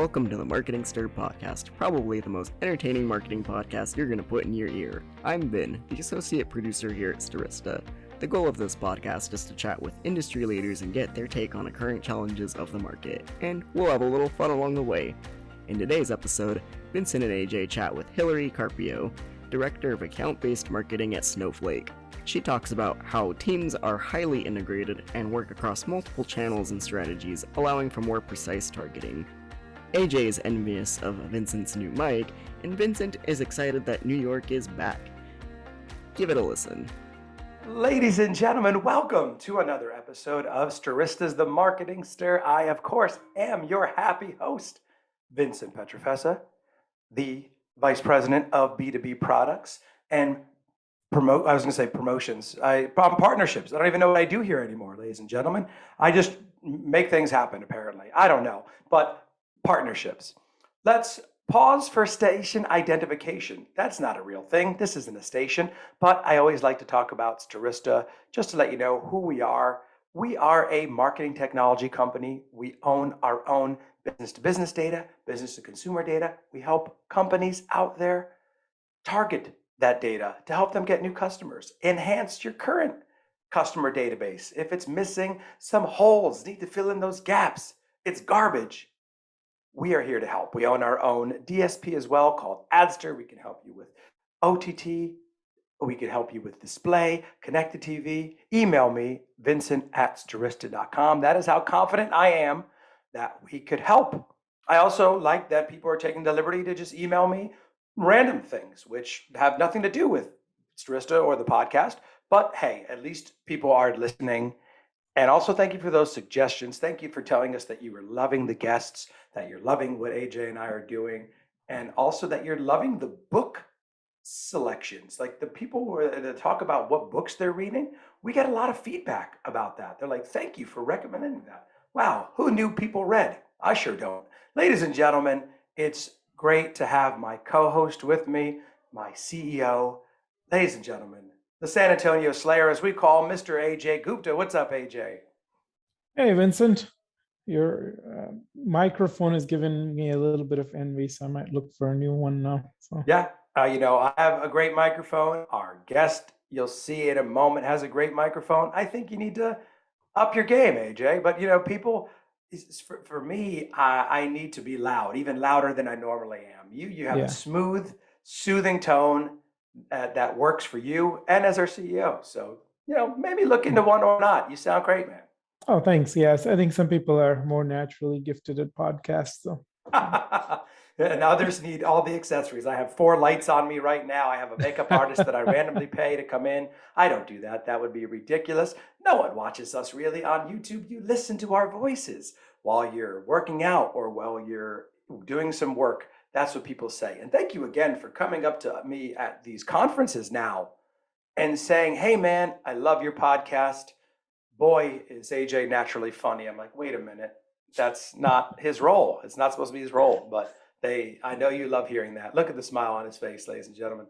Welcome to the Marketing Stir podcast, probably the most entertaining marketing podcast you're going to put in your ear. I'm Vin, the associate producer here at Stirista. The goal of this podcast is to chat with industry leaders and get their take on the current challenges of the market, and we'll have a little fun along the way. In today's episode, Vincent and Ajay chat with Hillary Carpio, Director of Account-Based Marketing at Snowflake. She talks about how teams are highly integrated and work across multiple channels and strategies, allowing for more precise targeting. AJ is envious of Vincent's new mic, and Vincent is excited that New York is back. Give it a listen. Ladies and gentlemen, welcome to another episode of Stirista's The Marketing Stir. I, of course, am your happy host, Vincent Petrofessa, the Vice President of B2B Products and promotions. Partnerships. I don't even know what I do here anymore, ladies and gentlemen. I just make things happen, apparently. I don't know, but partnerships. Let's pause for station identification. That's not a real thing. This isn't a station, but I always like to talk about Stirista just to let you know who we are. We are a marketing technology company. We own our own business-to-business data, business-to-consumer data. We help companies out there target that data to help them get new customers, enhance your current customer database. If it's missing some holes, need to fill in those gaps, it's garbage. We are here to help. We own our own DSP as well called Adster. We can help you with OTT. We can help you with display, connected TV. Email me, vincent@stirista.com. That is how confident I am that we could help. I also like that people are taking the liberty to just email me random things, which have nothing to do with Stirista or the podcast. But hey, at least people are listening. And also thank you for those suggestions. Thank you for telling us that you were loving the guests, that you're loving what AJ and I are doing, and also that you're loving the book selections. Like the people that talk about what books they're reading, we get a lot of feedback about that. They're like, thank you for recommending that. Wow, who knew people read? I sure don't. Ladies and gentlemen, it's great to have my co-host with me, my CEO. Ladies and gentlemen, the San Antonio Slayer, as we call Mr. AJ Gupta. What's up, AJ? Hey, Vincent. Your microphone is giving me a little bit of envy, so I might look for a new one now. So. Yeah, I have a great microphone. Our guest, you'll see in a moment, has a great microphone. I think you need to up your game, AJ. But, people, for me, I need to be loud, even louder than I normally am. You have a smooth, soothing tone that works for you and as our CEO. So, maybe look into one or not. You sound great, man. Oh, thanks. Yes, I think some people are more naturally gifted at podcasts. So. And others need all the accessories. I have 4 lights on me right now. I have a makeup artist that I randomly pay to come in. I don't do that. That would be ridiculous. No one watches us really on YouTube. You listen to our voices while you're working out or while you're doing some work. That's what people say. And thank you again for coming up to me at these conferences now and saying, hey, man, I love your podcast. Boy, is AJ naturally funny. I'm like, wait a minute. That's not his role. It's not supposed to be his role. But I know you love hearing that. Look at the smile on his face, ladies and gentlemen,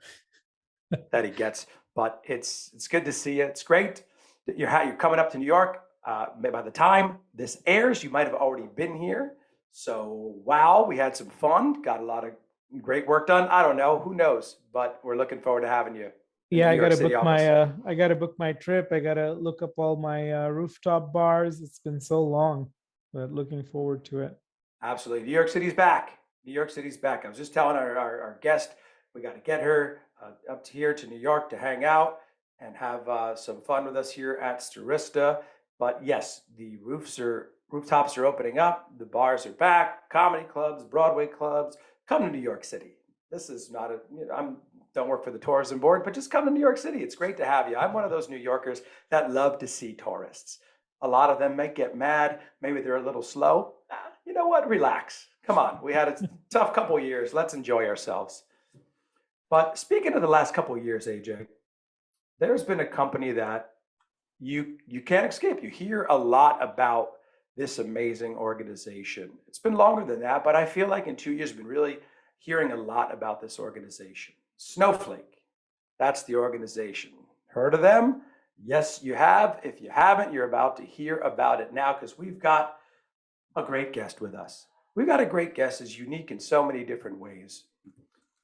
that he gets. But it's good to see you. It's great that you're coming up to New York. By the time this airs, you might have already been here. So, wow, we had some fun, got a lot of great work done. I don't know, who knows, but we're looking forward to having you. Yeah, I got to book my trip. I got to look up all my rooftop bars. It's been so long, but looking forward to it. Absolutely. New York City's back. New York City's back. I was just telling our guest, we got to get her up to here to New York to hang out and have some fun with us here at Stirista. But yes, the rooftops are opening up, the bars are back, comedy clubs, Broadway clubs. Come to New York City. This is not I don't work for the tourism board, but just come to New York City. It's great to have you. I'm one of those New Yorkers that love to see tourists. A lot of them may get mad. Maybe they're a little slow. You know what? Relax. Come on. We had a tough couple of years. Let's enjoy ourselves. But speaking of the last couple of years, AJ, there's been a company that you can't escape. You hear a lot about this amazing organization. It's been longer than that, but I feel like in 2 years, we've been really hearing a lot about this organization. Snowflake, that's the organization. Heard of them? Yes, you have. If you haven't, you're about to hear about it now because we've got a great guest with us. we've got a great guest is unique in so many different ways.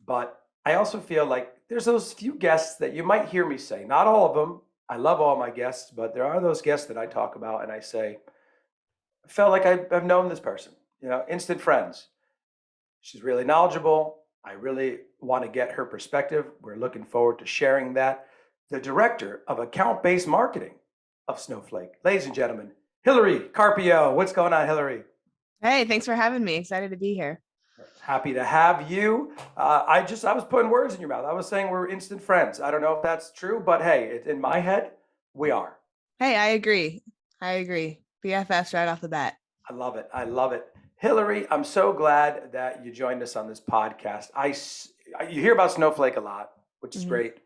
But I also feel like there's those few guests that you might hear me say, not all of them. I love all my guests, but there are those guests that I talk about and I say, I felt like I've known this person, instant friends. She's really knowledgeable. I really want to get her perspective. We're looking forward to sharing that. The director of account-based marketing of Snowflake. Ladies and gentlemen, Hillary Carpio. What's going on, Hillary? Hey, thanks for having me. Excited to be here. Happy to have you. I was putting words in your mouth. I was saying we're instant friends. I don't know if that's true, but hey, in my head, we are. Hey, I agree. BFFs right off the bat. I love it. I love it. Hillary, I'm so glad that you joined us on this podcast. You hear about Snowflake a lot, which is great.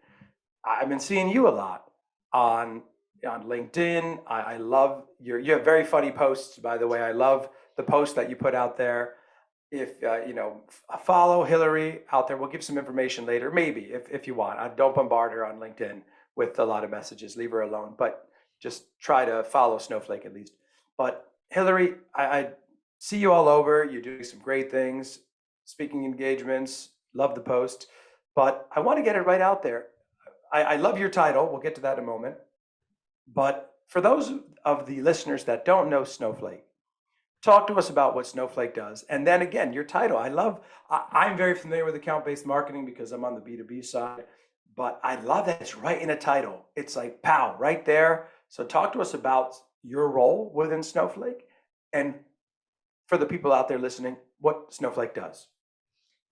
I've been seeing you a lot on LinkedIn. I love you have very funny posts, by the way. I love the post that you put out there. If follow Hillary out there. We'll give some information later, maybe if you want. Don't bombard her on LinkedIn with a lot of messages. Leave her alone, but just try to follow Snowflake at least. But Hillary, I see you all over. You're doing some great things, speaking engagements. Love the post, but I want to get it right out there. I love your title. We'll get to that in a moment. But for those of the listeners that don't know Snowflake, talk to us about what Snowflake does. And then again, your title. I'm very familiar with account-based marketing because I'm on the B2B side, but I love that it's right in a title. It's like, pow, right there. So talk to us about your role within Snowflake and for the people out there listening, what Snowflake does.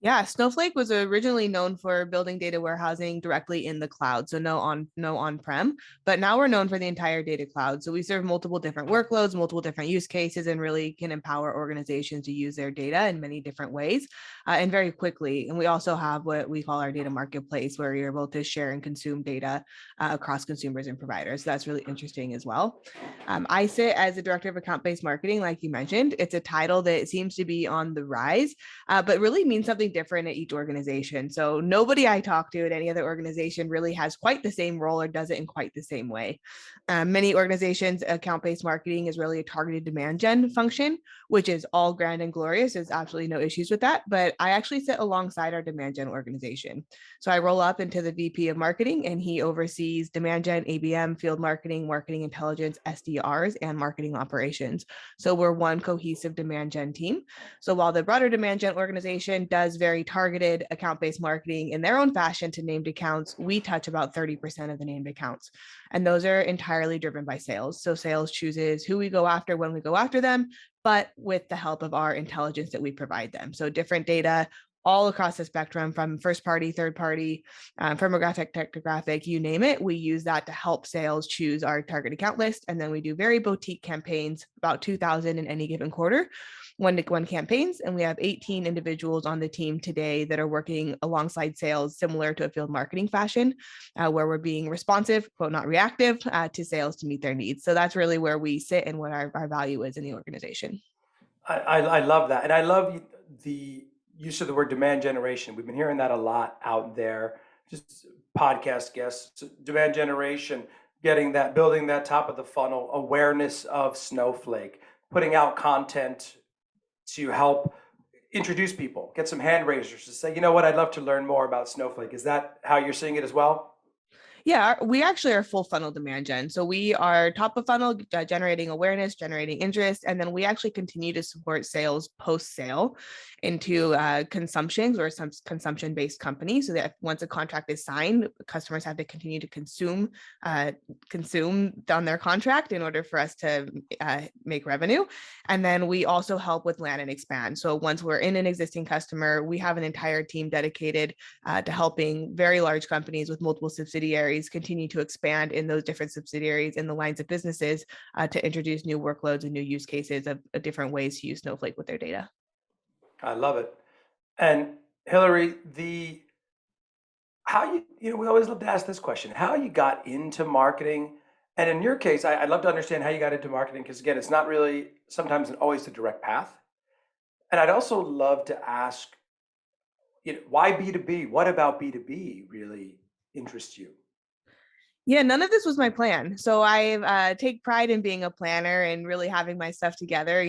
Yeah, Snowflake was originally known for building data warehousing directly in the cloud, so no on-prem, but now we're known for the entire data cloud. So we serve multiple different workloads, multiple different use cases, and really can empower organizations to use their data in many different ways and very quickly. And we also have what we call our data marketplace, where you're able to share and consume data across consumers and providers. So that's really interesting as well. I sit as the director of account-based marketing, like you mentioned. It's a title that seems to be on the rise, but really means something different at each organization. So nobody I talk to at any other organization really has quite the same role or does it in quite the same way. Many organizations, account-based marketing is really a targeted demand gen function, which is all grand and glorious. There's absolutely no issues with that. But I actually sit alongside our demand gen organization. So I roll up into the VP of marketing and he oversees demand gen, ABM, field marketing, marketing intelligence, SDRs, and marketing operations. So we're one cohesive demand gen team. So while the broader demand gen organization does very targeted account-based marketing in their own fashion to named accounts, we touch about 30% of the named accounts. And those are entirely driven by sales. So sales chooses who we go after when we go after them, but with the help of our intelligence that we provide them. So different data all across the spectrum, from first party, third party, firmographic, technographic, you name it. We use that to help sales choose our target account list. And then we do very boutique campaigns, about 2,000 in any given quarter, one-to-one campaigns. And we have 18 individuals on the team today that are working alongside sales, similar to a field marketing fashion, where we're being responsive, quote, not reactive, to sales to meet their needs. So that's really where we sit and what our value is in the organization. I love that. And I love the use of the word demand generation. We've been hearing that a lot out there, just podcast guests, demand generation, building that top of the funnel awareness of Snowflake, putting out content to help introduce people, get some hand raisers to say, you know what, I'd love to learn more about Snowflake. Is that how you're seeing it as well? Yeah, we actually are full funnel demand gen. So we are top of funnel, generating awareness, generating interest, and then we actually continue to support sales post-sale into consumptions or some consumption-based companies, so that once a contract is signed, customers have to continue to consume on their contract in order for us to make revenue. And then we also help with land and expand. So once we're in an existing customer, we have an entire team dedicated to helping very large companies with multiple subsidiaries continue to expand in those different subsidiaries in the lines of businesses to introduce new workloads and new use cases of different ways to use Snowflake with their data. I love it. And Hillary, we always love to ask this question, how you got into marketing. And in your case, I'd love to understand how you got into marketing, because again, it's not really sometimes always the direct path. And I'd also love to ask, why B2B? What about B2B really interests you? Yeah, none of this was my plan. So I take pride in being a planner and really having my stuff together,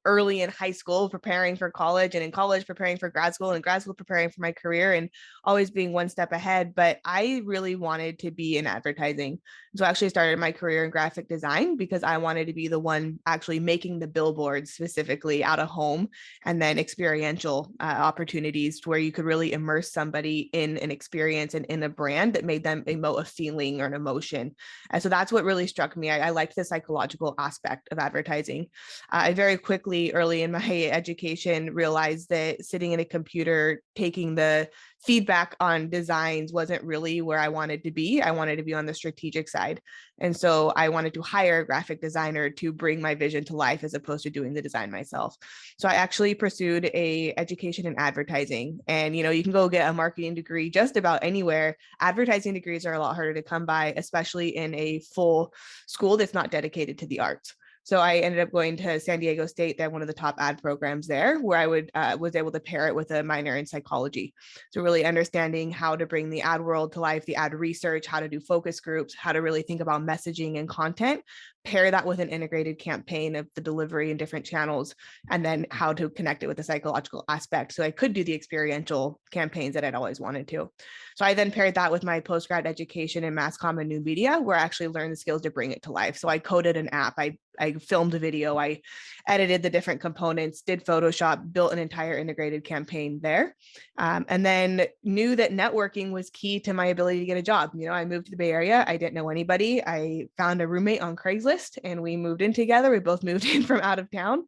early in high school, preparing for college, and in college, preparing for grad school, and grad school, preparing for my career, and always being one step ahead. But I really wanted to be in advertising. So I actually started my career in graphic design because I wanted to be the one actually making the billboards specifically out of home, and then experiential opportunities where you could really immerse somebody in an experience and in a brand that made them emote a feeling or an emotion. And so that's what really struck me. I liked the psychological aspect of advertising. I very quickly, early in my education, realized that sitting in a computer, taking the feedback on designs wasn't really where I wanted to be. I wanted to be on the strategic side. And so I wanted to hire a graphic designer to bring my vision to life as opposed to doing the design myself. So I actually pursued a education in advertising. And, you can go get a marketing degree just about anywhere. Advertising degrees are a lot harder to come by, especially in a full school that's not dedicated to the arts. So I ended up going to San Diego State. They have one of the top ad programs there, where I was able to pair it with a minor in psychology. So really understanding how to bring the ad world to life, the ad research, how to do focus groups, how to really think about messaging and content, pair that with an integrated campaign of the delivery in different channels, and then how to connect it with the psychological aspect. So I could do the experiential campaigns that I'd always wanted to. So I then paired that with my postgrad education in mass comm and new media, where I actually learned the skills to bring it to life. So I coded an app, I filmed a video, I edited the different components, did Photoshop, built an entire integrated campaign there. And then knew that networking was key to my ability to get a job. I moved to the Bay Area. I didn't know anybody. I found a roommate on Craigslist and we moved in together. We both moved in from out of town.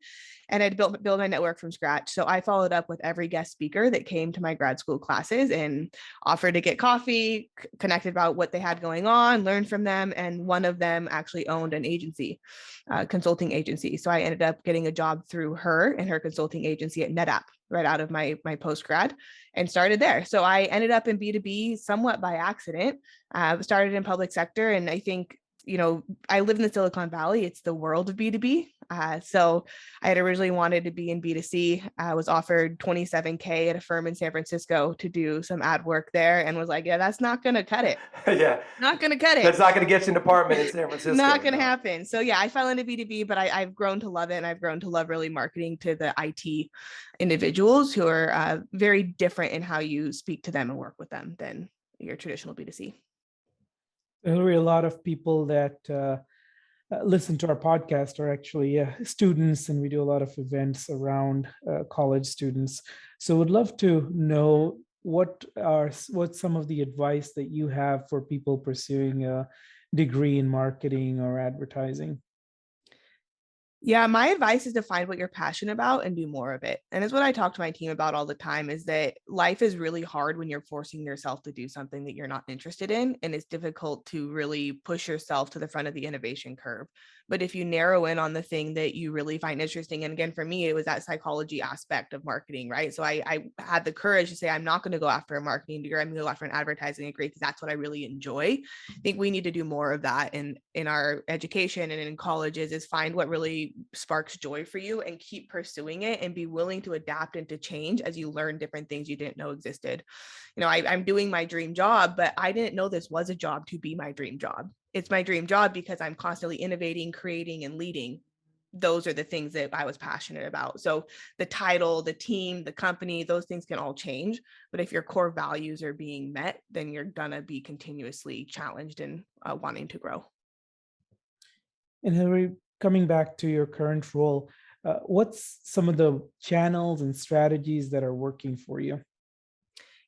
And I'd built my network from scratch. So I followed up with every guest speaker that came to my grad school classes and offered to get coffee, connected about what they had going on, learned from them. And one of them actually owned an agency, consulting agency. So I ended up getting a job through her and her consulting agency at NetApp right out of my post grad, and started there. So I ended up in B2B somewhat by accident. Started in public sector, and I think I live in the Silicon Valley. It's the world of B2B. So I had originally wanted to be in B2C. I was offered $27K at a firm in San Francisco to do some ad work there, and was like, yeah, that's not going to cut it. Yeah. Not going to cut it. That's not going to get you an apartment in San Francisco. Not going to happen. So yeah, I fell into B2B, but I've grown to love it. And I've grown to love really marketing to the IT individuals who are very different in how you speak to them and work with them than your traditional B2C. Hillary, a lot of people that listen to our podcast are actually students, and we do a lot of events around college students. So would love to know what's some of the advice that you have for people pursuing a degree in marketing or advertising? Yeah, my advice is to find what you're passionate about and do more of it. And it's what I talk to my team about all the time, is that life is really hard when you're forcing yourself to do something that you're not interested in. And it's difficult to really push yourself to the front of the innovation curve. But if you narrow in on the thing that you really find interesting, and again, for me, it was that psychology aspect of marketing, right? So I had the courage to say, I'm not going to go after a marketing degree. I'm going to go after an advertising degree because that's what I really enjoy. I think we need to do more of that in our education and in colleges, is find what really sparks joy for you and keep pursuing it, and be willing to adapt and to change as you learn different things you didn't know existed. I'm doing my dream job, but I didn't know this was a job to be my dream job. It's my dream job because I'm constantly innovating, creating, and leading. Those are the things that I was passionate about. So the title, the team, the company, those things can all change. But if your core values are being met, then you're going to be continuously challenged and wanting to grow. And Hillary, coming back to your current role, what's some of the channels and strategies that are working for you?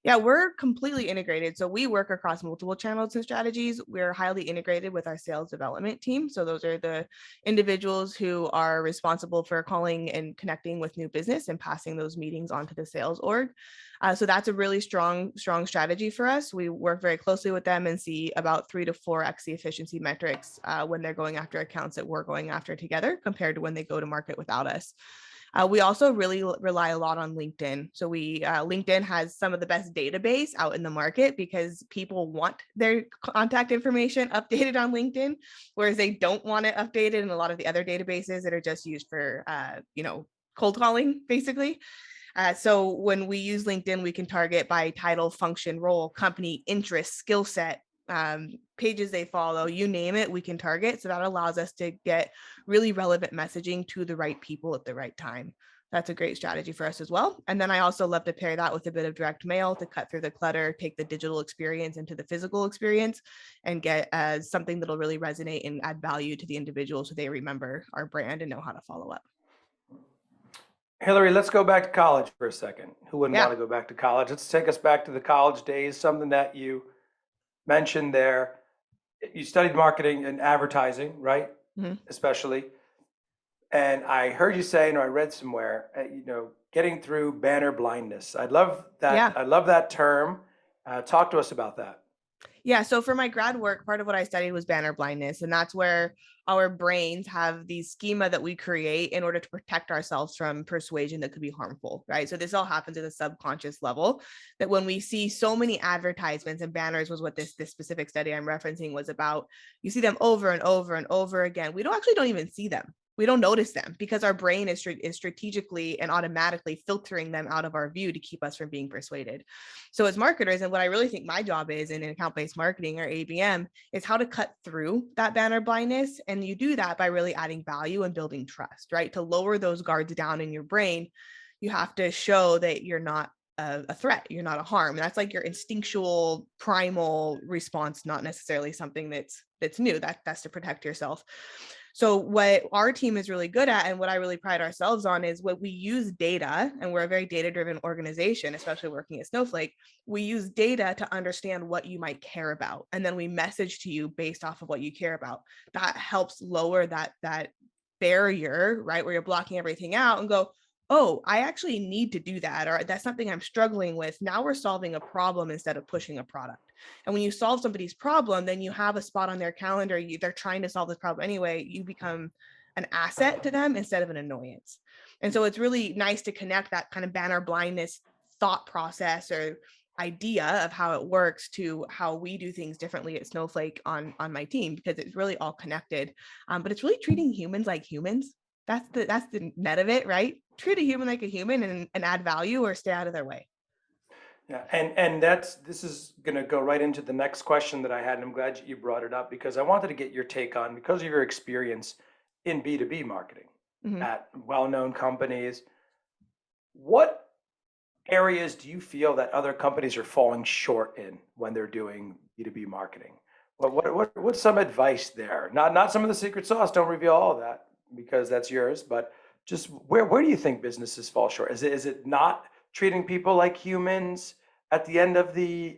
Yeah, we're completely integrated. So we work across multiple channels and strategies. We're highly integrated with our sales development team. So those are the individuals who are responsible for calling and connecting with new business and passing those meetings onto the sales org. So that's a really strong strategy for us. We work very closely with them and see about 3 to 4x the efficiency metrics when they're going after accounts that we're going after together compared to when they go to market without us. We also really rely a lot on LinkedIn. So LinkedIn has some of the best database out in the market because people want their contact information updated on LinkedIn, whereas they don't want it updated in a lot of the other databases that are just used for, cold calling, basically. So when we use LinkedIn, we can target by title, function, role, company, interest, skill set, pages they follow, you name it, we can target. So that allows us to get really relevant messaging to the right people at the right time. That's a great strategy for us as well. And then I also love to pair that with a bit of direct mail to cut through the clutter, take the digital experience into the physical experience, and get as something that'll really resonate and add value to the individual so they remember our brand and know how to follow up. Hillary, let's go back to college for a second. Who wouldn't Yeah. want to go back to college? Let's take us back to the college days, something that you mentioned there. You studied marketing and advertising, right? Mhm. Especially. And I heard you saying, or I read somewhere, getting through banner blindness. I love that. Yeah. I love that term. Talk to us about that. Yeah. So for my grad work, part of what I studied was banner blindness. And that's where our brains have these schema that we create in order to protect ourselves from persuasion that could be harmful, right? So this all happens at a subconscious level, that when we see so many advertisements, and banners was what this specific study I'm referencing was about, you see them over and over and over again. We don't even see them. We don't notice them because our brain is strategically and automatically filtering them out of our view to keep us from being persuaded. So as marketers, and what I really think my job is in account-based marketing or ABM, is how to cut through that banner blindness. And you do that by really adding value and building trust, right? To lower those guards down in your brain, you have to show that you're not a threat, you're not a harm. That's like your instinctual primal response, not necessarily something that's new. That's to protect yourself. So what our team is really good at, and what I really pride ourselves on, is what we use data, and we're a very data-driven organization, especially working at Snowflake. We use data to understand what you might care about, and then we message to you based off of what you care about. That helps lower that barrier, right, where you're blocking everything out and go, oh, I actually need to do that, or that's something I'm struggling with. Now we're solving a problem instead of pushing a product. And when you solve somebody's problem, then you have a spot on their calendar. They're trying to solve this problem anyway. You become an asset to them instead of an annoyance. And so it's really nice to connect that kind of banner blindness thought process or idea of how it works to how we do things differently at Snowflake on my team, because it's really all connected. But it's really treating humans like humans. That's the net of it, right? Treat a human like a human and add value or stay out of their way. Yeah, and this is going to go right into the next question that I had, and I'm glad you brought it up because I wanted to get your take on, because of your experience in B2B marketing at well-known companies, what areas do you feel that other companies are falling short in when they're doing B2B marketing? What's some advice there? Not some of the secret sauce. Don't reveal all of that because that's yours. But just where do you think businesses fall short? Is it not treating people like humans at the end of the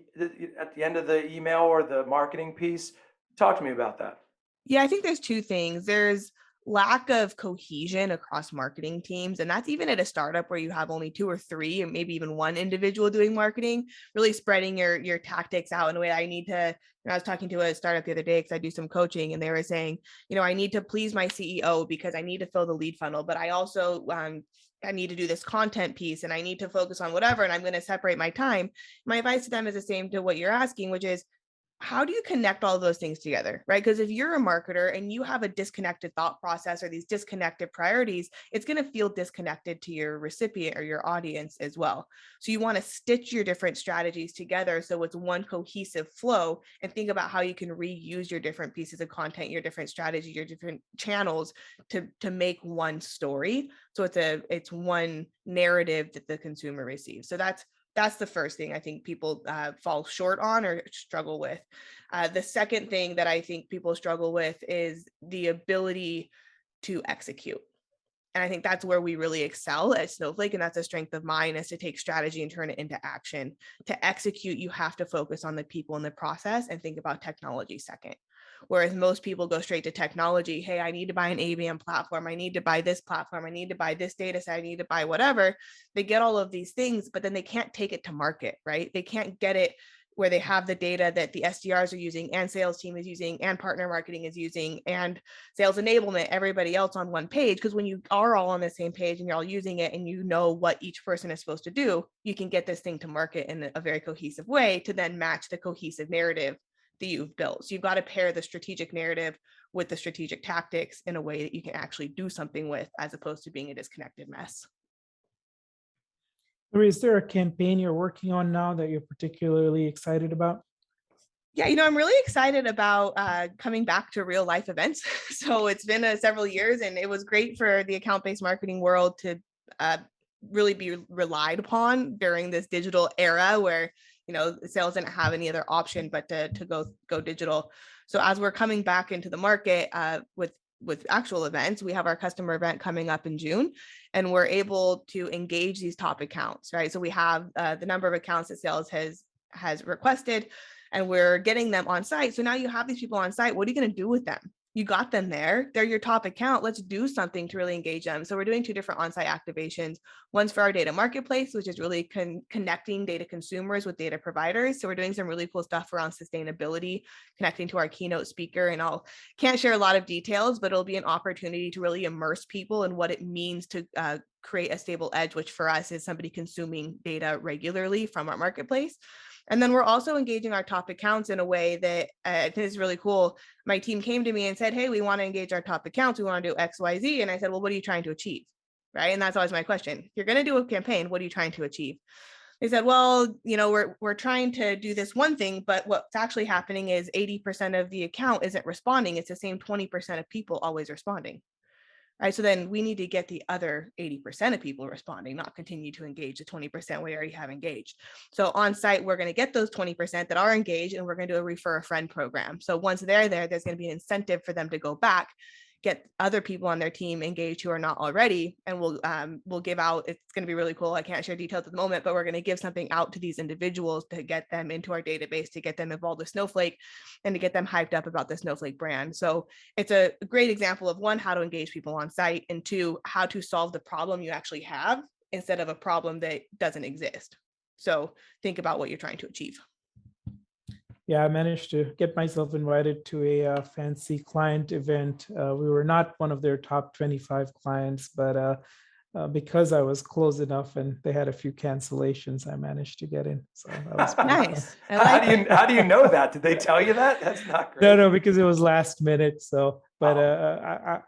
email or the marketing piece? Talk to me about that. Yeah, I think there's two things. There's lack of cohesion across marketing teams. And that's even at a startup where you have only 2 or 3, or maybe even one individual doing marketing, really spreading your tactics out in a way. I was talking to a startup the other day because I do some coaching, and they were saying, I need to please my CEO because I need to fill the lead funnel, but I also, I need to do this content piece and I need to focus on whatever, and I'm going to separate my time. My advice to them is the same to what you're asking, which is, how do you connect all of those things together, right? Because if you're a marketer and you have a disconnected thought process or these disconnected priorities, it's going to feel disconnected to your recipient or your audience as well. So you want to stitch your different strategies together so it's one cohesive flow, and think about how you can reuse your different pieces of content, your different strategy, your different channels to make one story. So it's one narrative that the consumer receives. So that's the first thing I think people fall short on or struggle with. The second thing that I think people struggle with is the ability to execute. And I think that's where we really excel at Snowflake. And that's a strength of mine, is to take strategy and turn it into action. To execute, you have to focus on the people and the process and think about technology second. Whereas most people go straight to technology. Hey, I need to buy an ABM platform. I need to buy this platform. I need to buy this data set. I need to buy whatever. They get all of these things, but then they can't take it to market, right? They can't get it where they have the data that the SDRs are using and sales team is using and partner marketing is using and sales enablement, everybody else on one page. Because when you are all on the same page and you're all using it and you know what each person is supposed to do, you can get this thing to market in a very cohesive way to then match the cohesive narrative that you've built. So you've got to pair the strategic narrative with the strategic tactics in a way that you can actually do something with, as opposed to being a disconnected mess. Or is there a campaign you're working on now that you're particularly excited about? Yeah, I'm really excited about coming back to real life events. So it's been several years, and it was great for the account-based marketing world to really be relied upon during this digital era where sales didn't have any other option but to go digital. So as we're coming back into the market with actual events, we have our customer event coming up in June, and we're able to engage these top accounts, right? So we have the number of accounts that sales has requested, and we're getting them on site. So now you have these people on site. What are you going to do with them? You got them there. They're your top account. Let's do something to really engage them. So we're doing 2 different on-site activations. One's for our data marketplace, which is really connecting data consumers with data providers. So we're doing some really cool stuff around sustainability, connecting to our keynote speaker. And can't share a lot of details, but it'll be an opportunity to really immerse people in what it means to create a stable edge, which for us is somebody consuming data regularly from our marketplace. And then we're also engaging our top accounts in a way that I think is really cool. My team came to me and said, hey, we want to engage our top accounts. We want to do X, Y, Z. And I said, well, what are you trying to achieve? Right. And that's always my question. If you're going to do a campaign, what are you trying to achieve? They said, well, we're trying to do this one thing, but what's actually happening is 80% of the account isn't responding. It's the same 20% of people always responding. Right. So then we need to get the other 80% of people responding, not continue to engage the 20% we already have engaged. So on site, we're going to get those 20% that are engaged, and we're going to do a refer a friend program. So once they're there, there's going to be an incentive for them to go back, get other people on their team engaged who are not already, and we'll give out, it's going to be really cool. I can't share details at the moment, but we're going to give something out to these individuals to get them into our database, to get them involved with Snowflake, and to get them hyped up about the Snowflake brand. So it's a great example of, one, how to engage people on site, and 2, how to solve the problem you actually have instead of a problem that doesn't exist. So think about what you're trying to achieve. Yeah, I managed to get myself invited to a fancy client event. We were not one of their top 25 clients, but because I was close enough and they had a few cancellations, I managed to get in. So that was nice. How do you know that? Did they tell you that? That's not great. No, because it was last minute. So, but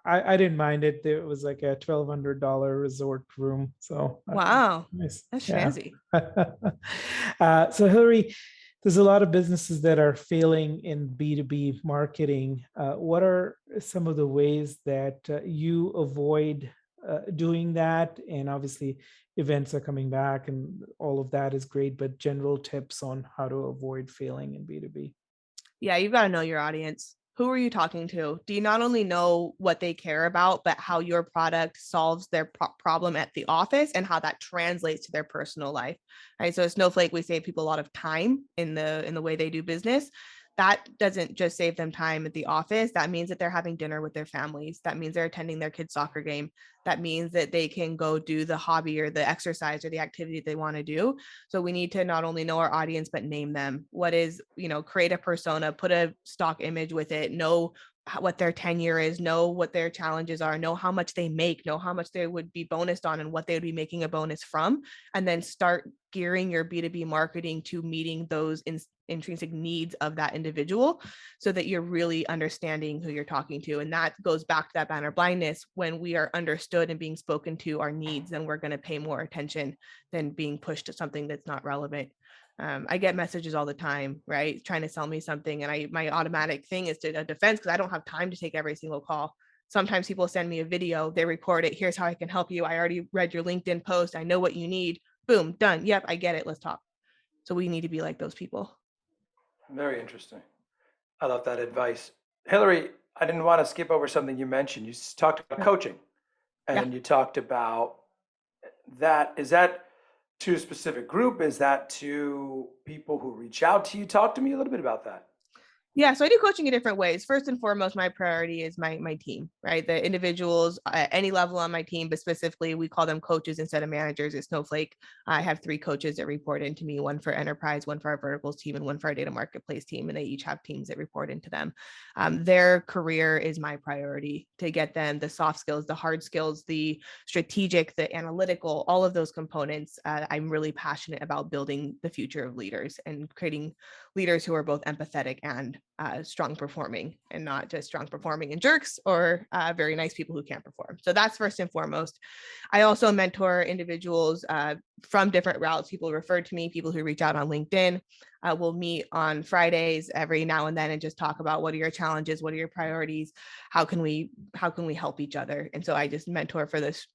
I didn't mind it. It was like a $1,200 resort room. So wow, nice. That's fancy. So Hillary, there's a lot of businesses that are failing in B2B marketing. What are some of the ways that you avoid doing that? And obviously events are coming back and all of that is great, but general tips on how to avoid failing in B2B. Yeah, you've got to know your audience. Who are you talking to? Do you not only know what they care about, but how your product solves their problem at the office and how that translates to their personal life? Right. So at Snowflake, we save people a lot of time in the way they do business. That doesn't just save them time at the office. That means that they're having dinner with their families. That means they're attending their kids' soccer game. That means that they can go do the hobby or the exercise or the activity they want to do. So we need to not only know our audience, but name them. What is, create a persona, put a stock image with it, know what their tenure is, know what their challenges are, know how much they make, know how much they would be bonused on and what they would be making a bonus from, and then start gearing your B2B marketing to meeting those intrinsic needs of that individual so that you're really understanding who you're talking to. And that goes back to that banner blindness. When we are understood and being spoken to our needs, then we're going to pay more attention than being pushed to something that's not relevant. I get messages all the time, right? Trying to sell me something. And my automatic thing is to a defense because I don't have time to take every single call. Sometimes people send me a video, they record it. Here's how I can help you. I already read your LinkedIn post. I know what you need. Boom, done. Yep, I get it. Let's talk. So we need to be like those people. Very interesting. I love that advice. Hillary, I didn't want to skip over something you mentioned. You talked about coaching, and you talked about that. Is that to a specific group? Is that to people who reach out to you? Talk to me a little bit about that. Yeah, so I do coaching in different ways. First and foremost, my priority is my team, right? The individuals at any level on my team, but specifically we call them coaches instead of managers at Snowflake. I have 3 coaches that report into me, one for enterprise, one for our verticals team, and one for our data marketplace team. And they each have teams that report into them. Their career is my priority, to get them the soft skills, the hard skills, the strategic, the analytical, all of those components. I'm really passionate about building the future of leaders and creating leaders who are both empathetic and strong performing, and not just strong performing and jerks, or very nice people who can't perform. So that's first and foremost. I also mentor individuals from different routes. People refer to me, people who reach out on LinkedIn. We'll meet on Fridays every now and then and just talk about what are your challenges, what are your priorities, how can we help each other. And so I just mentor for this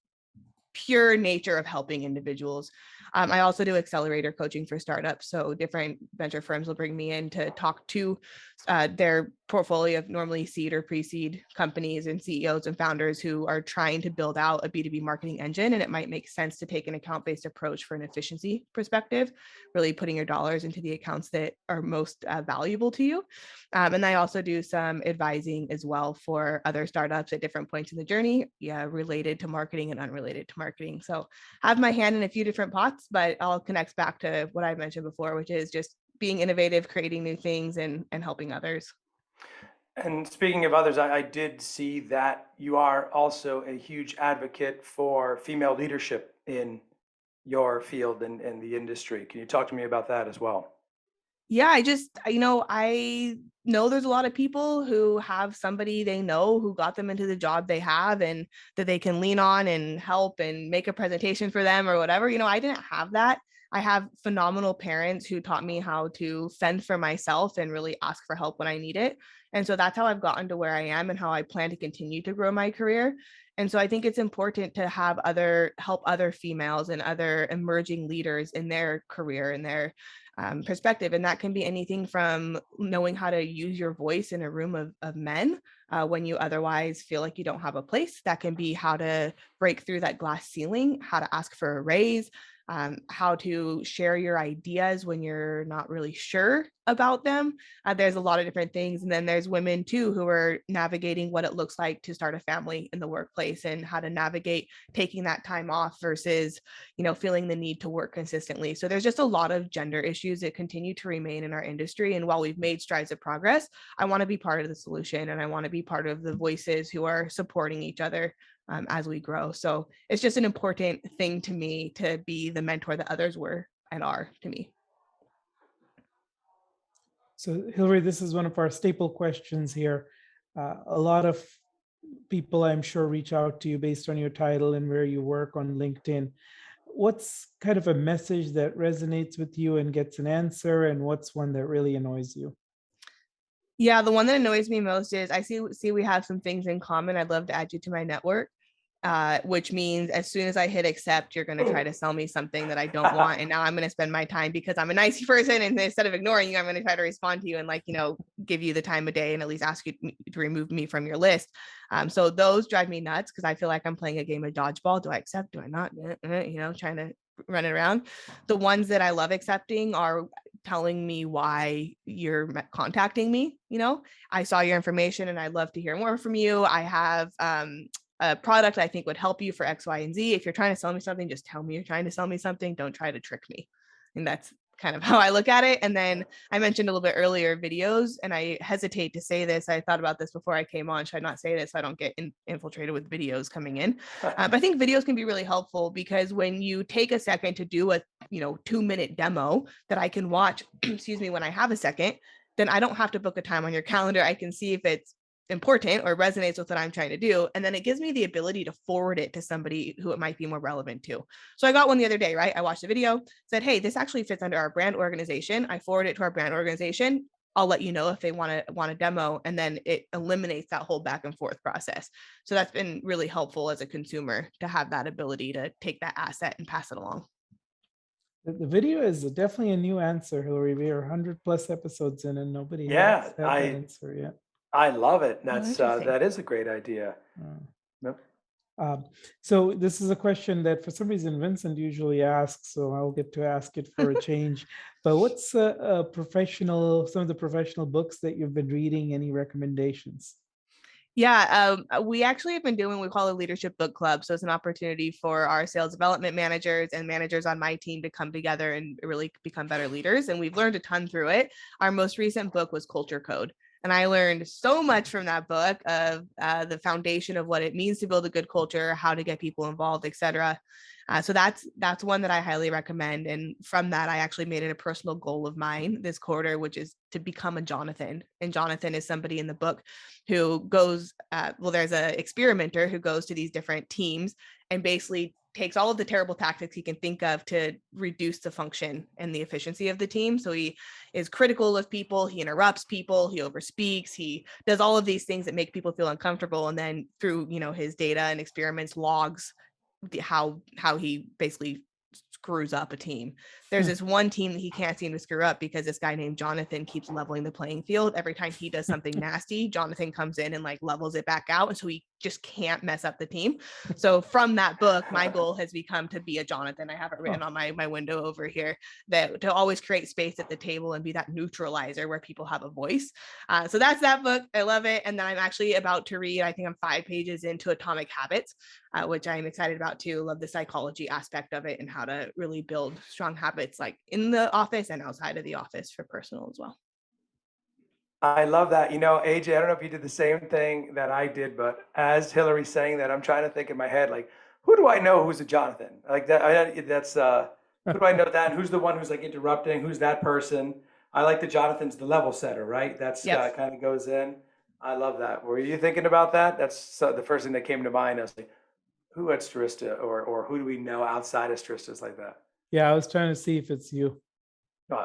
pure nature of helping individuals. I also do accelerator coaching for startups. So different venture firms will bring me in to talk to their portfolio of normally seed or pre-seed companies and CEOs and founders who are trying to build out a B2B marketing engine. And it might make sense to take an account-based approach for an efficiency perspective, really putting your dollars into the accounts that are most valuable to you. And I also do some advising as well for other startups at different points in the journey, related to marketing and unrelated to marketing. So I have my hand in a few different pots, but all connects back to what I mentioned before, which is just being innovative, creating new things, and helping others. And speaking of others, I did see that you are also a huge advocate for female leadership in your field and the industry. Can you talk to me about that as well? Yeah, I know there's a lot of people who have somebody they know who got them into the job they have and that they can lean on and help and make a presentation for them or whatever. I didn't have that. I have phenomenal parents who taught me how to fend for myself and really ask for help when I need it. And so that's how I've gotten to where I am and how I plan to continue to grow my career. And so I think it's important to have help other females and other emerging leaders in their career and their perspective. And that can be anything from knowing how to use your voice in a room of men when you otherwise feel like you don't have a place. That can be how to break through that glass ceiling, how to ask for a raise, how to share your ideas when you're not really sure about them. There's a lot of different things. And then there's women too who are navigating what it looks like to start a family in the workplace and how to navigate taking that time off versus, feeling the need to work consistently. So there's just a lot of gender issues that continue to remain in our industry. And while we've made strides of progress, I want to be part of the solution, and I want to be part of the voices who are supporting each other as we grow. So it's just an important thing to me to be the mentor that others were and are to me. So Hillary, this is one of our staple questions here. A lot of people, I'm sure, reach out to you based on your title and where you work on LinkedIn. What's kind of a message that resonates with you and gets an answer, and what's one that really annoys you? Yeah, the one that annoys me most is I see we have some things in common. I'd love to add you to my network, which means as soon as I hit accept, you're going to try to sell me something that I don't want. And now I'm going to spend my time because I'm a nice person. And instead of ignoring you, I'm going to try to respond to you and give you the time of day and at least ask you to remove me from your list. So those drive me nuts because I feel like I'm playing a game of dodgeball. Do I accept? Do I not? Trying to run it around. The ones that I love accepting are telling me why you're contacting me. I saw your information and I'd love to hear more from you. I have a product I think would help you for X, Y, and Z. If you're trying to sell me something, just tell me you're trying to sell me something. Don't try to trick me. And that's kind of how I look at it. And then I mentioned a little bit earlier videos, and I hesitate to say this. I thought about this before I came on. Should I not say this so I don't get infiltrated with videos coming in? But I think videos can be really helpful because when you take a second to do a 2-minute demo that I can watch, when I have a second, then I don't have to book a time on your calendar. I can see if it's important or resonates with what I'm trying to do. And then it gives me the ability to forward it to somebody who it might be more relevant to. So I got one the other day, right? I watched a video, said, hey, this actually fits under our brand organization. I forward it to our brand organization. I'll let you know if they want a demo. And then it eliminates that whole back and forth process. So that's been really helpful as a consumer to have that ability to take that asset and pass it along. The video is definitely a new answer, Hillary. We are 100+ episodes in and nobody has had that answer yet. I love it. That is a great idea. Yep. So this is a question that for some reason Vincent usually asks, so I'll get to ask it for a change. But what's some of the professional books that you've been reading? Any recommendations? Yeah, we actually have been doing what we call a leadership book club. So it's an opportunity for our sales development managers and managers on my team to come together and really become better leaders. And we've learned a ton through it. Our most recent book was Culture Code. And I learned so much from that book of the foundation of what it means to build a good culture, how to get people involved, etc. So that's one that I highly recommend. And from that, I actually made it a personal goal of mine this quarter, which is to become a Jonathan. And Jonathan is somebody in the book who goes, there's an experimenter who goes to these different teams and basically takes all of the terrible tactics he can think of to reduce the function and the efficiency of the team. So he is critical of people, he interrupts people, he overspeaks, he does all of these things that make people feel uncomfortable. And then through, his data and experiments logs how he basically screws up a team. There's this one team that he can't seem to screw up because this guy named Jonathan keeps leveling the playing field. Every time he does something nasty, Jonathan comes in and levels it back out. And so he just can't mess up the team. So from that book, my goal has become to be a Jonathan. I have it written on my window over here, that to always create space at the table and be that neutralizer where people have a voice. So that's that book. I love it. And then I'm actually about to read, I think I'm 5 pages into Atomic Habits, which I'm excited about too. Love the psychology aspect of it and how to really build strong habits in the office and outside of the office for personal as well. I love that. AJ, I don't know if you did the same thing that I did, but as Hillary's saying that, I'm trying to think in my head, who do I know who's a Jonathan? Who do I know that? And who's the one who's interrupting? Who's that person? I like the Jonathan's the level setter, right? That's Yes. Kind of goes in. I love that. Were you thinking about that? That's the first thing that came to mind. I was like, who at Stirista or who do we know outside of Stiristas like that? Yeah, I was trying to see if it's you.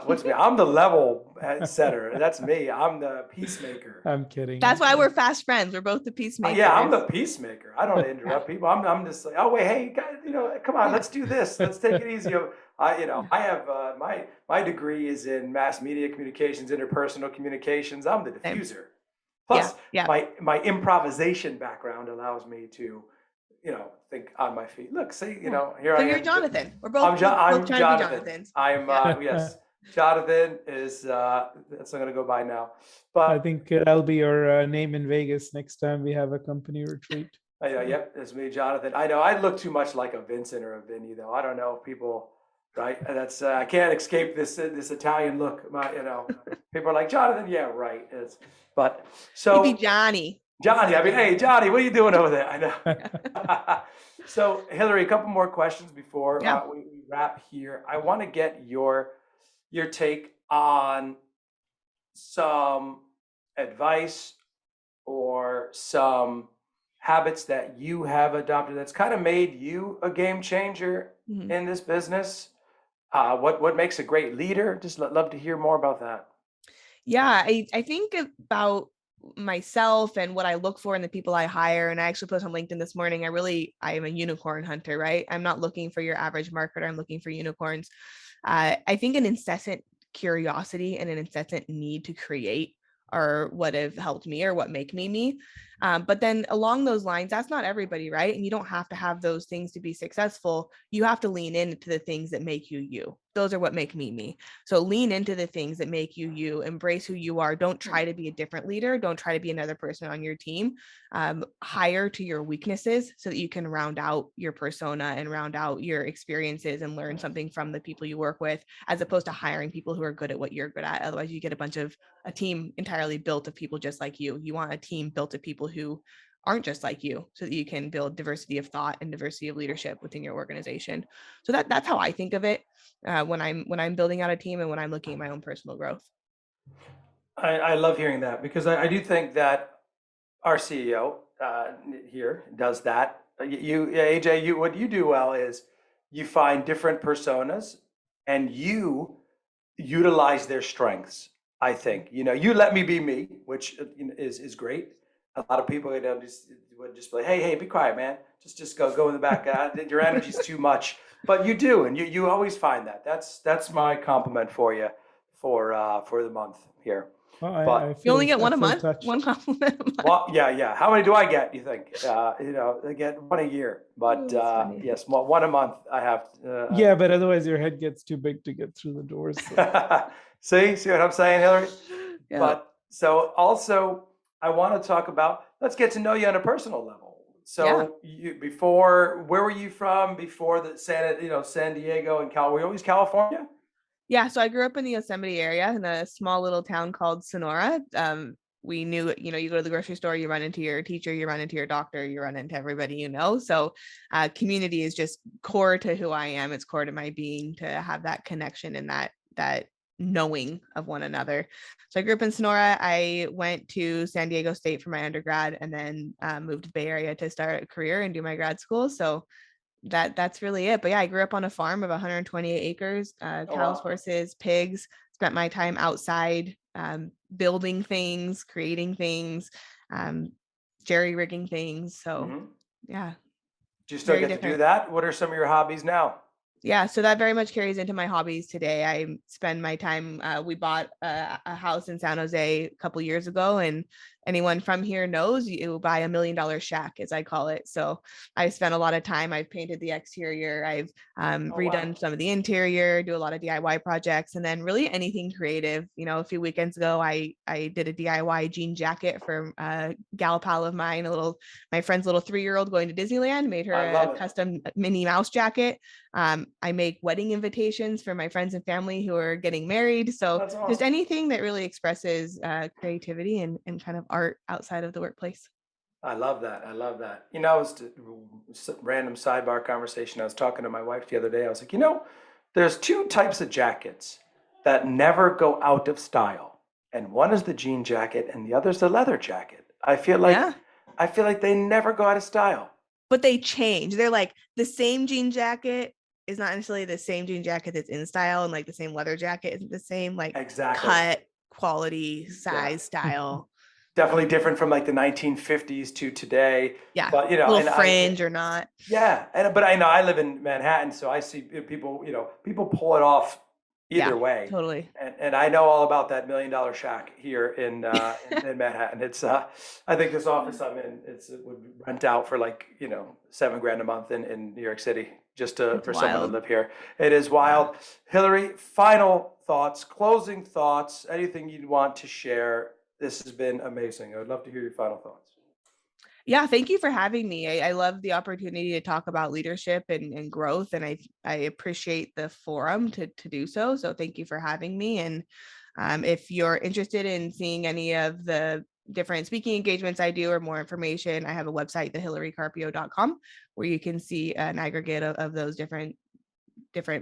What's me? I'm the level setter. That's me. I'm the peacemaker. I'm kidding. That's why we're fast friends. We're both the peacemakers. Yeah, I'm the peacemaker. I don't interrupt people. I'm just like, oh wait, hey, guys, come on, let's do this. Let's take it easy. I have my degree is in mass media communications, interpersonal communications. I'm the diffuser. Plus, my improvisation background allows me to, think on my feet. Look, see, here so I am. You're Jonathan. We're both, I'm trying Jonathan. to be Jonathans. I'm yes. Jonathan is that's I'm gonna go by now. But I think that'll be your name in Vegas next time we have a company retreat. Yep, it's me, Jonathan. I know I look too much like a Vincent or a Vinny, though. I don't know if people, right? That's I can't escape this Italian look. People are like, Jonathan, yeah, right. But so maybe Johnny. I mean, hey, Johnny, what are you doing over there? I know. So, Hillary, a couple more questions before we wrap here. I want to get your take on some advice or some habits that you have adopted that's kind of made you a game changer in this business. What makes a great leader? Just love to hear more about that. Yeah, I think about myself and what I look for in the people I hire. And I actually put on LinkedIn this morning. I am a unicorn hunter, right? I'm not looking for your average marketer. I'm looking for unicorns. I think an incessant curiosity and an incessant need to create are what have helped me or what make me. But then along those lines, that's not everybody, right? And you don't have to have those things to be successful. You have to lean into the things that make you you. Those are what make me. So lean into the things that make you you. Embrace who you are. Don't try to be a different leader. Don't try to be another person on your team. Hire to your weaknesses so that you can round out your persona and round out your experiences and learn something from the people you work with, as opposed to hiring people who are good at what you're good at. Otherwise, you get a team entirely built of people just like you. You want a team built of people who aren't just like you, so that you can build diversity of thought and diversity of leadership within your organization. So that's how I think of it when I'm building out a team and when I'm looking at my own personal growth. I love hearing that, because I do think that our CEO here does that. AJ, what you do well is you find different personas and you utilize their strengths. I think, you let me be me, which is great. A lot of people would just be like, hey, be quiet, man. Just go in the back. Your energy's too much. But you do, and you always find that. That's my compliment for you for the month here. Well, you only get one a month, touched. one compliment. Well, yeah. How many do I get? You think? I get one a year, but yes, one a month. I have. Yeah, but otherwise your head gets too big to get through the doors. So. See what I'm saying, Hillary? Yeah. But so also, I want to talk about. Let's get to know you on a personal level. So where were you from before the San Diego and Cal? Were you always California? Yeah, so I grew up in the Yosemite area in a small little town called Sonora, we knew, you go to the grocery store, you run into your teacher, you run into your doctor, you run into everybody, so community is just core to who I am. It's core to my being, to have that connection and that knowing of one another. So I grew up in Sonora. I went to San Diego State for my undergrad, and then moved to the Bay Area to start a career and do my grad school. So that's really it. But yeah, I grew up on a farm of 128 acres, cows, wow. horses, pigs. Spent my time outside, building things, creating things, jerry rigging things. So yeah. Do you still very get to do different. that? What are some of your hobbies now? Yeah, so that very much carries into my hobbies today. I spend my time, we bought a house in San Jose a couple years ago, and anyone from here knows you buy $1 million shack, as I call it. So I spent a lot of time. I've painted the exterior. I've redone some of the interior, do a lot of DIY projects, and then really anything creative. A few weekends ago, I did a DIY jean jacket for a gal pal of mine, my friend's little 3-year-old going to Disneyland, made her a custom Minnie Mouse jacket. I make wedding invitations for my friends and family who are getting married. So awesome. Just anything that really expresses creativity and kind of art outside of the workplace. I love that. It's a random sidebar conversation. I was talking to my wife the other day. I was like, there's 2 types of jackets that never go out of style. And one is the jean jacket and the other is the leather jacket. I feel like they never go out of style. But they change. They're like the same jean jacket is not necessarily the same jean jacket that's in style, and like the same leather jacket isn't the same cut, quality, size, style. Definitely different from like the 1950s to today. Yeah, but little fringe or not. Yeah, but I know I live in Manhattan, so I see people. People pull it off either way. Totally. And I know all about that $1 million shack here in Manhattan. It's I think this office I'm in, it would rent out for like $7,000 a month in New York City just for someone to live here. It is wild. Yeah. Hillary, final thoughts, closing thoughts, anything you'd want to share. This has been amazing. I would love to hear your final thoughts. Yeah, thank you for having me. I love the opportunity to talk about leadership and growth, and I appreciate the forum to do so. So thank you for having me. And if you're interested in seeing any of the different speaking engagements I do or more information, I have a website, thehillarycarpio.com, where you can see an aggregate of those different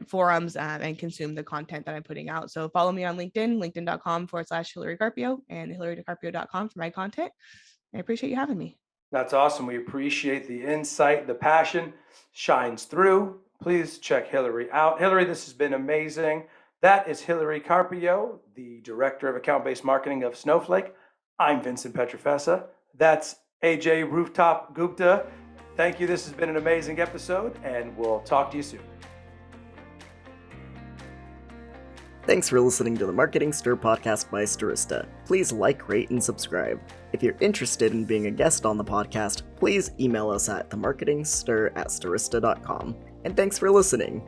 forums and consume the content that I'm putting out. So follow me on LinkedIn, linkedin.com/Hillary Carpio, and hillarycarpio.com for my content. I appreciate you having me. That's awesome. We appreciate the insight. The passion shines through. Please check Hillary out. Hillary, this has been amazing. That is Hillary Carpio, the Director of Account-Based Marketing of Snowflake. I'm Vincent Petrofessa. That's Ajay Rooftop Gupta. Thank you. This has been an amazing episode, and we'll talk to you soon. Thanks for listening to the Marketing Stir podcast by Stirista. Please like, rate, and subscribe. If you're interested in being a guest on the podcast, please email us at themarketingstir@stirista.com. And thanks for listening.